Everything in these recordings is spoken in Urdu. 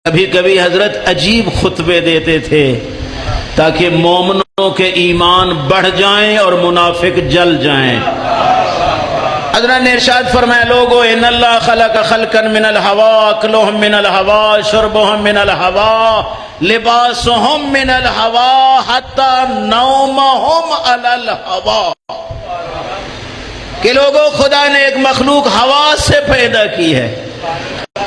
کبھی کبھی حضرت عجیب خطبے دیتے تھے تاکہ مومنوں کے ایمان بڑھ جائیں اور منافق جل جائیں۔ حضرت نے ارشاد فرمایا، لوگو ان اللہ خلق خلقا من الہوا، اکلہم من الہوا، شربہم من الہوا، لباسہم من الہوا، حتی نومہم علی الہوا، کہ لوگو خدا نے ایک مخلوق ہوا سے پیدا کی ہے،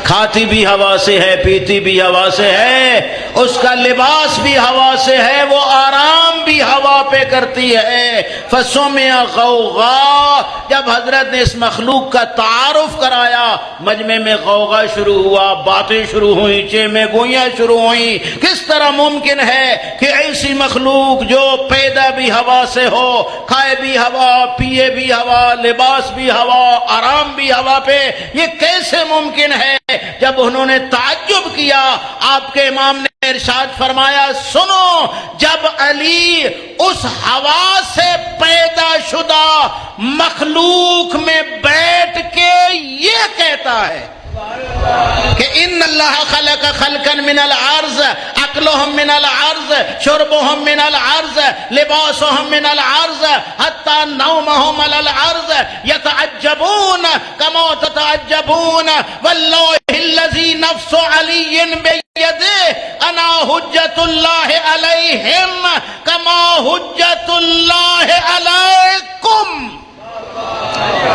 کھاتی بھی ہوا سے ہے، پیتی بھی ہوا سے ہے، اس کا لباس بھی ہوا سے ہے، وہ آرام بھی ہوا پہ کرتی ہے۔ فسمع غوغا، جب حضرت نے اس مخلوق کا تعارف کرایا، مجمع میں غوغا شروع ہوا، باتیں شروع ہوئیں، چیمیں گوئیاں شروع ہوئیں۔ کس طرح ممکن ہے کہ ایسی مخلوق جو پیدا بھی ہوا سے ہو، کھائے بھی ہوا، پیے بھی ہوا، لباس بھی ہوا، آرام بھی ہوا پہ، یہ کیسے ممکن ہے؟ جب انہوں نے تعجب کیا، آپ کے امام نے ارشاد فرمایا، سنو، جب علی اس ہوا سے پیدا شدہ مخلوق میں بیٹھ کے یہ کہتا ہے کہ ان اللہ خلق خلقا من الارض، اکلہم من الارض، شربہم من الارض، لباسہم من الارض، حتی نومہم علی الارض، یتعجبون کما تتعجبون، واللہ الذی نفس علی بیدہ، انا حجت اللہ علیہم کما حجت اللہ علیکم۔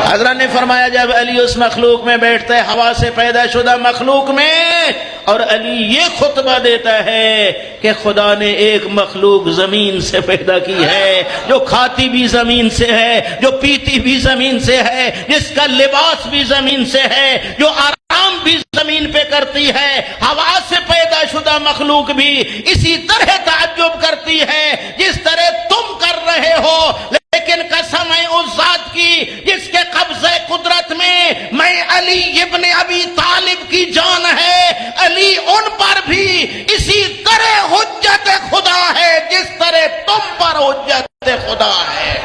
حضرت نے فرمایا، جب علی اس مخلوق میں بیٹھتا ہے، ہوا سے پیدا شدہ مخلوق میں، اور علی یہ خطبہ دیتا ہے کہ خدا نے ایک مخلوق زمین سے پیدا کی ہے، جو کھاتی بھی زمین سے ہے، جو پیتی بھی زمین سے ہے، جس کا لباس بھی زمین سے ہے، جو آرام بھی زمین پہ کرتی ہے، ہوا سے پیدا شدہ مخلوق بھی اسی طرح تعجب کرتی ہے جس طرح تم کر رہے ہو، لیکن قسم ہے اس ذات کی جس کے قبضہ قدرت میں علی ابن ابی طالب کی جان ہے، علی ان پر بھی اسی طرح حجت خدا ہے جس طرح تم پر حجت خدا ہے۔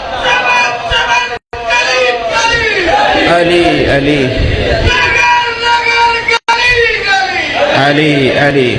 علی علی علی علی